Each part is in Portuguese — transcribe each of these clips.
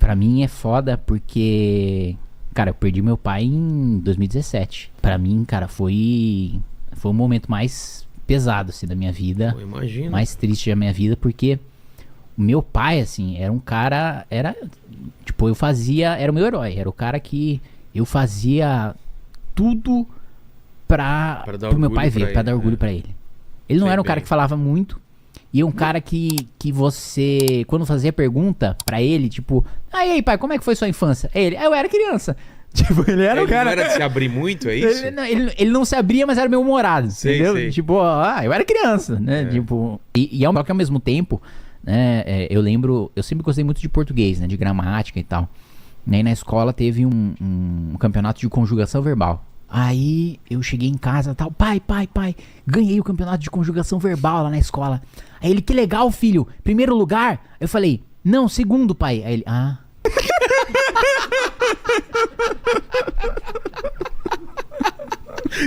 Pra mim é foda porque, cara, eu perdi meu pai em 2017. Pra mim, cara, foi o momento mais pesado, assim, da minha vida. Eu imagino. Mais triste da minha vida, porque o meu pai, assim, era um cara, tipo, era o meu herói, era o cara que eu fazia tudo pro meu pai ver, pra dar orgulho pra ele. Ele não era um cara que falava muito, e é um cara que você, quando fazia pergunta pra ele, tipo, e aí, pai, como é que foi sua infância? Eu era criança. Tipo, ele era o cara... Ele não era de se abrir muito, é isso? Ele não se abria, mas era meio humorado, entendeu? Sei. Tipo, eu era criança, né? Tipo, só que ao mesmo tempo, né, eu sempre gostei muito de português, né? De gramática e tal. E aí na escola teve um campeonato de conjugação verbal. Aí eu cheguei em casa e tal, pai, ganhei o campeonato de conjugação verbal lá na escola. Aí ele, que legal, filho, primeiro lugar? Eu falei, não, segundo, pai. Aí ele,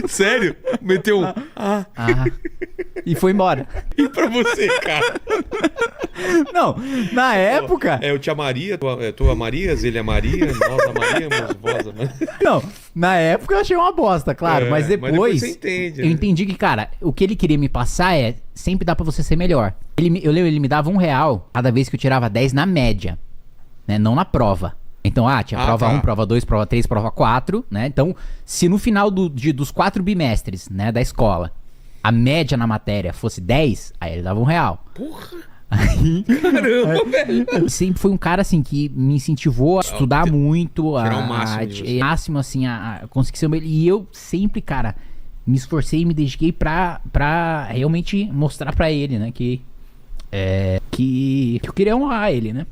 Sério? Meteu um... E foi embora. E pra você, cara? Não, na época... Eu te amaria, tu amarias, ele amaria, nós amaríamos, vós amaríamos. Não, na época eu achei uma bosta, claro, mas depois você entende, eu entendi que, cara, o que ele queria me passar sempre dá pra você ser melhor. Eu lembro, ele me dava R$1 cada vez que eu tirava 10 na média, né, não na prova. Então, tinha prova 1, prova 2, prova 3, prova 4, né? Então, se no final dos 4 bimestres, né, da escola, a média na matéria fosse 10, aí ele dava R$1. Porra! Aí, caramba, velho! Ele sempre foi um cara, assim, que me intivou a estudar muito, tirar o máximo, assim, a conseguir ser o melhor. E eu sempre, cara, me esforcei e me dediquei pra realmente mostrar pra ele, né, que eu queria honrar ele, né?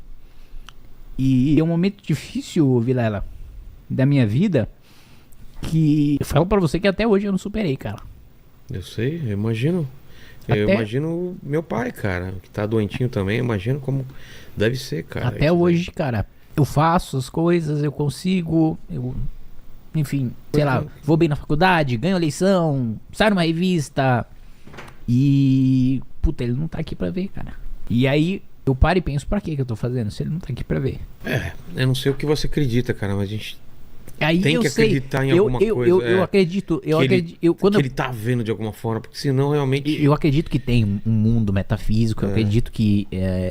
E é um momento difícil, Vilela, da minha vida, que eu falo pra você que até hoje eu não superei, cara. Eu sei, eu imagino. Eu imagino meu pai, cara, que tá doentinho também. Eu imagino como deve ser, cara. Até hoje, cara, eu faço as coisas, eu consigo, enfim, sei lá, vou bem na faculdade, ganho eleição, saio numa revista e... Puta, ele não tá aqui pra ver, cara. E aí... eu paro e penso, pra que eu tô fazendo se ele não tá aqui pra ver? Eu não sei o que você acredita, cara, mas a gente aí tem que acreditar em alguma coisa. Eu acredito. Que ele tá vendo de alguma forma, porque senão realmente... Eu acredito que tem um mundo metafísico, eu acredito que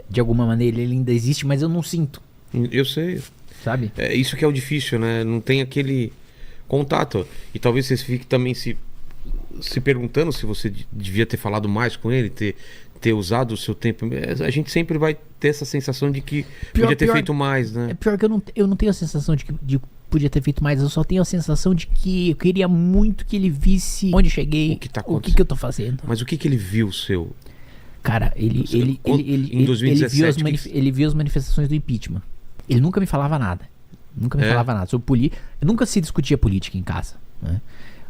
de alguma maneira ele ainda existe, mas eu não sinto. Eu sei. Sabe? É isso que é o difícil, né? Não tem aquele contato. E talvez você fique também se perguntando se você devia ter falado mais com ele, ter usado o seu tempo. A gente sempre vai ter essa sensação de que podia ter feito mais, né? É pior que eu não tenho a sensação de que podia ter feito mais, eu só tenho a sensação de que eu queria muito que ele visse onde cheguei, o que eu tô fazendo. Mas o que ele viu seu? Cara, ele viu as manifestações do impeachment. Ele nunca me falava nada. Nunca me falava nada sobre política. Nunca se discutia política em casa, né?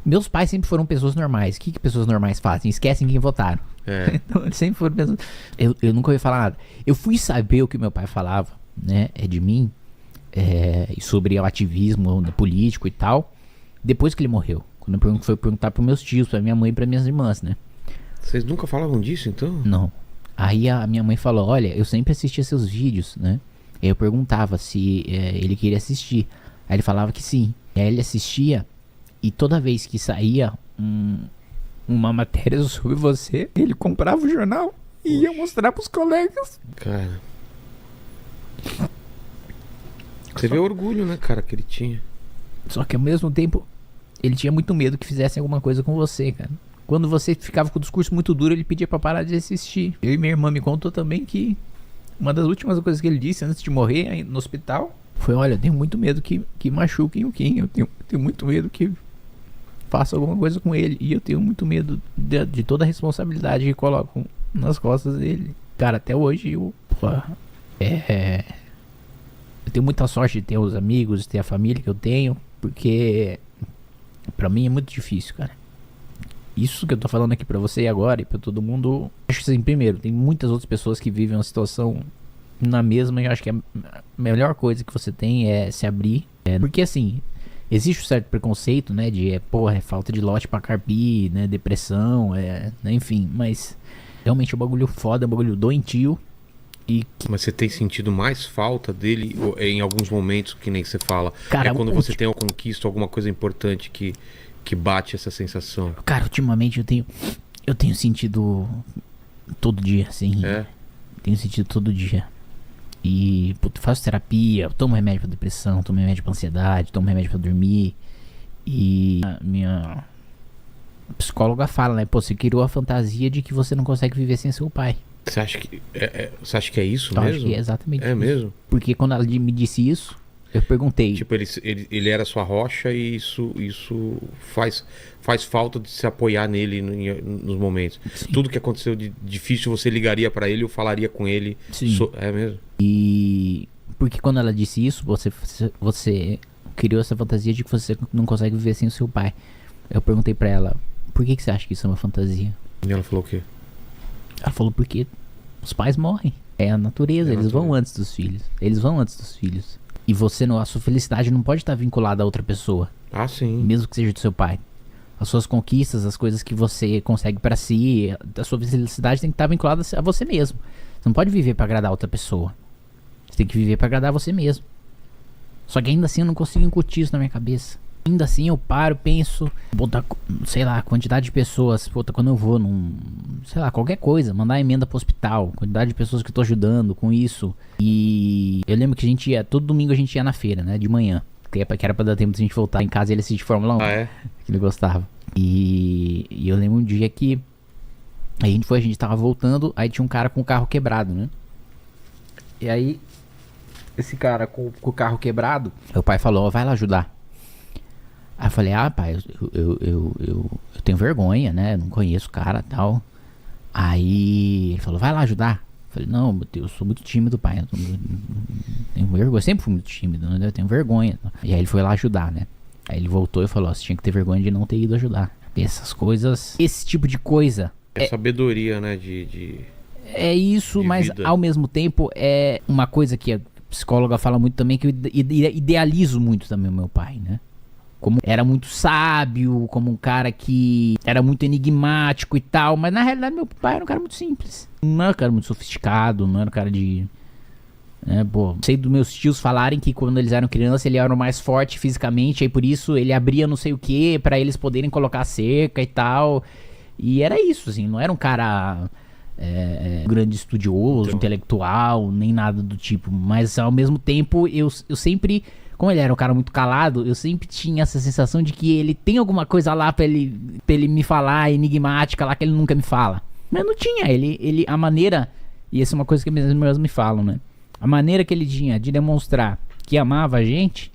Meus pais sempre foram pessoas normais. O que pessoas normais fazem? Esquecem quem votaram. Então, eles sempre foram pessoas... Eu nunca ouvi falar nada. Eu fui saber o que meu pai falava, né, de mim, sobre o ativismo político e tal, depois que ele morreu. Quando eu fui perguntar pros meus tios, pra minha mãe e pra minhas irmãs, né? Vocês nunca falavam disso, então? Não. Aí a minha mãe falou, olha, eu sempre assistia seus vídeos, né? Aí eu perguntava se ele queria assistir. Aí ele falava que sim. Aí ele assistia... E toda vez que saía uma matéria sobre você, ele comprava o jornal e ia mostrar pros colegas. Cara. Você vê o orgulho, né, cara, que ele tinha. Só que ao mesmo tempo, ele tinha muito medo que fizessem alguma coisa com você, cara. Quando você ficava com o discurso muito duro, ele pedia pra parar de assistir. Eu e minha irmã me contou também que uma das últimas coisas que ele disse antes de morrer no hospital foi, olha, eu tenho muito medo que machuquem o Kim. Eu tenho muito medo que faça alguma coisa com ele. E eu tenho muito medo de toda a responsabilidade que colocam nas costas dele. Cara, até hoje eu tenho muita sorte de ter os amigos, de ter a família que eu tenho, porque pra mim é muito difícil, cara. Isso que eu tô falando aqui pra você agora e pra todo mundo, acho que assim, primeiro, tem muitas outras pessoas que vivem uma situação na mesma, e eu acho que a melhor coisa que você tem é se abrir, porque assim, existe um certo preconceito, né, de é falta de lote pra carpir, né, depressão, né, enfim, mas realmente é um bagulho foda, é um bagulho doentio, Mas você tem sentido mais falta dele em alguns momentos, que nem você fala? Cara, é quando você tem uma conquista, alguma coisa importante que bate essa sensação? Cara, ultimamente eu tenho sentido todo dia, assim. É? Tenho sentido todo dia. E, puto, faço terapia, eu tomo remédio pra depressão, tomo remédio pra ansiedade, tomo remédio pra dormir. E a minha psicóloga fala, né? Pô, você criou a fantasia de que você não consegue viver sem seu pai. Você acha que é isso Eu mesmo? acho que é exatamente É isso. mesmo? Porque quando ela me disse isso, eu perguntei. Tipo, ele era sua rocha e isso faz falta de se apoiar nele nos momentos. Sim. Tudo que aconteceu de difícil, você ligaria pra ele ou falaria com ele. Sim. É mesmo? E porque quando ela disse isso, você criou essa fantasia de que você não consegue viver sem o seu pai. Eu perguntei pra ela, por que você acha que isso é uma fantasia? E ela falou o quê? Ela falou, porque os pais morrem. É a natureza, eles vão antes dos filhos. Eles vão antes dos filhos. E a sua felicidade não pode estar vinculada a outra pessoa, Ah, sim. mesmo que seja do seu pai. As suas conquistas, as coisas que você consegue pra si, a sua felicidade tem que estar vinculada a você mesmo. Você não pode viver pra agradar outra pessoa. Você tem que viver pra agradar você mesmo. Só que ainda assim eu não consigo incutir isso na minha cabeça. Ainda assim eu paro, penso, botar, sei lá, quantidade de pessoas, puta, quando eu vou sei lá, qualquer coisa, mandar emenda pro hospital, quantidade de pessoas que eu tô ajudando com isso. E eu lembro que a gente ia, todo domingo a gente ia na feira, né, de manhã, que era pra dar tempo de a gente voltar em casa e ele assistir Fórmula 1. Ah, é? Que ele gostava. E eu lembro um dia que a gente tava voltando, aí tinha um cara com o carro quebrado, né? E aí, esse cara com o carro quebrado, meu pai falou, ó, vai lá ajudar. Aí eu falei, pai, eu tenho vergonha, né? Não conheço o cara e tal. Aí ele falou, vai lá ajudar. Eu falei, não, eu sou muito tímido, pai. Eu tenho vergonha, eu sempre fui muito tímido, né? Eu tenho vergonha. E aí ele foi lá ajudar, né? Aí ele voltou e falou, você tinha que ter vergonha de não ter ido ajudar. E essas coisas, esse tipo de coisa. É sabedoria, né? É isso, mas vida. ao mesmo tempo é uma coisa que a psicóloga fala muito também, que eu idealizo muito também o meu pai, né? Como era muito sábio, como um cara que era muito enigmático e tal, mas na realidade meu pai era um cara muito simples. Não era um cara muito sofisticado, não era um cara de... sei dos meus tios falarem que quando eles eram crianças ele era o mais forte fisicamente, aí por isso ele abria não sei o que pra eles poderem colocar cerca e tal. E era isso, assim, não era um cara grande estudioso, intelectual, nem nada do tipo. Mas ao mesmo tempo eu sempre... Como ele era um cara muito calado, eu sempre tinha essa sensação de que ele tem alguma coisa lá pra ele me falar, enigmática lá, que ele nunca me fala. Mas não tinha, a maneira, e essa é uma coisa que minhas irmãs me falam, né? A maneira que ele tinha de demonstrar que amava a gente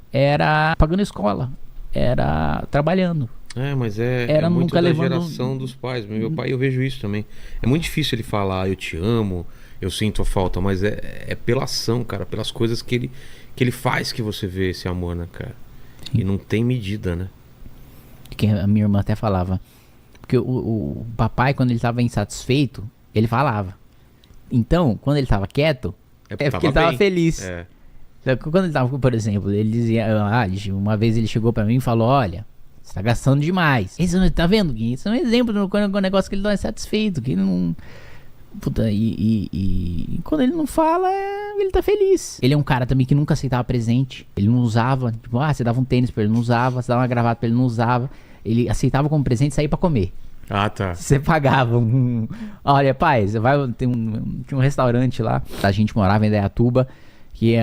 era pagando escola, era trabalhando. Mas Era muito nunca da levando... geração dos pais. Meu pai, eu vejo isso também. É muito difícil ele falar, eu te amo, eu sinto a falta, mas é pela ação, cara, pelas coisas que ele faz que você vê esse amor, né, cara? Sim. E não tem medida, né? Que a minha irmã até falava. Porque o papai, quando ele tava insatisfeito, ele falava. Então, quando ele tava quieto, porque ele tava feliz. Quando ele tava, por exemplo, ele dizia... uma vez ele chegou pra mim e falou, olha, você tá gastando demais. Esse, tá vendo, Gui? Isso é um exemplo do negócio que ele tá insatisfeito, que ele não... Puta, e quando ele não fala, ele tá feliz. Ele é um cara também que nunca aceitava presente. Ele não usava, tipo, você dava um tênis pra ele, não usava. Você dava uma gravata pra ele, não usava. Ele aceitava como presente sair pra comer. Ah, tá. Você pagava olha, pai, você vai... Tinha um restaurante lá, a gente morava em Indaiatuba, que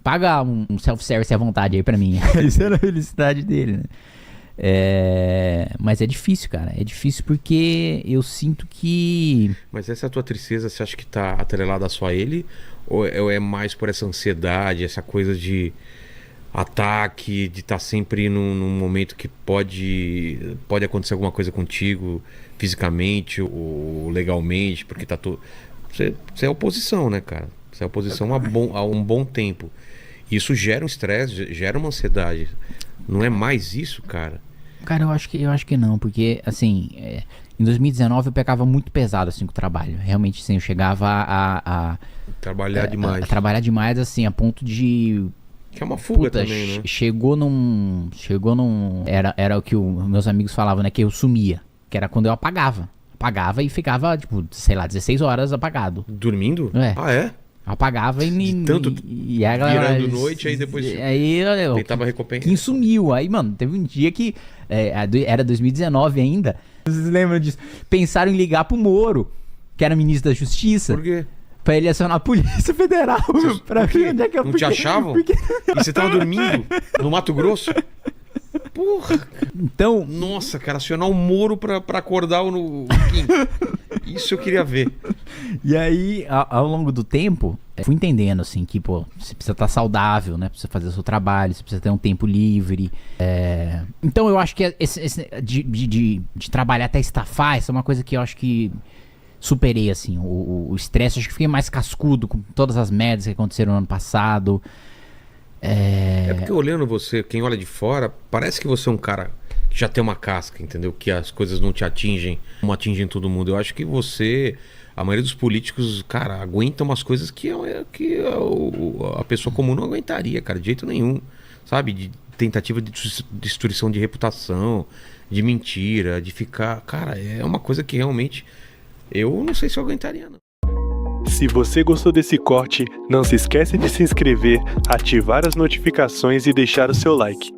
paga um self-service à vontade aí pra mim. Isso era a felicidade dele, né? Mas é difícil, cara. É difícil porque eu sinto que... Mas essa tua tristeza, você acha que tá atrelada só a ele? Ou é mais por essa ansiedade, essa coisa de ataque, de estar sempre num momento que pode acontecer alguma coisa contigo, fisicamente ou legalmente, porque tá todo... Você é oposição, né, cara? Você é oposição há um bom tempo. Isso gera um estresse, gera uma ansiedade. Não é mais isso, cara? Cara, eu acho que não, porque, assim, em 2019 eu pegava muito pesado, assim, com o trabalho. Realmente, assim, eu chegava a trabalhar demais. A trabalhar demais, assim, a ponto de... Que é uma fuga também, né? Chegou num... Era o que meus amigos falavam, né? Que eu sumia. Que era quando eu apagava apagava e ficava, tipo, sei lá, 16 horas apagado. Dormindo? É. Ah, é? Apagava De tanto e a galera, virando noite, aí depois aí, tentava recompensar. Quem sumiu. Aí, mano, teve um dia que era 2019 ainda. Vocês lembram disso? Pensaram em ligar pro Moro, que era ministro da Justiça. Por quê? Pra ele acionar a Polícia Federal. Pra ver onde é que eu Não te achavam? E você tava dormindo no Mato Grosso? Porra. Então. Nossa, cara, acionar o Moro pra acordar o Kim. Isso eu queria ver. E aí, ao longo do tempo, fui entendendo, assim, que, pô, você precisa estar saudável, né? Precisa fazer o seu trabalho, você precisa ter um tempo livre. Então, eu acho que de trabalhar até estafar, essa é uma coisa que eu acho que superei, assim. O estresse, acho que fiquei mais cascudo com todas as merdas que aconteceram no ano passado. É porque olhando você, quem olha de fora, parece que você é um cara que já tem uma casca, entendeu? Que as coisas não te atingem, como atingem todo mundo. Eu acho que você, a maioria dos políticos, cara, aguenta umas coisas que a pessoa comum não aguentaria, cara, de jeito nenhum. Sabe? De tentativa de destruição de reputação, de mentira, de ficar... Cara, é uma coisa que realmente eu não sei se eu aguentaria, não. Se você gostou desse corte, não se esquece de se inscrever, ativar as notificações e deixar o seu like.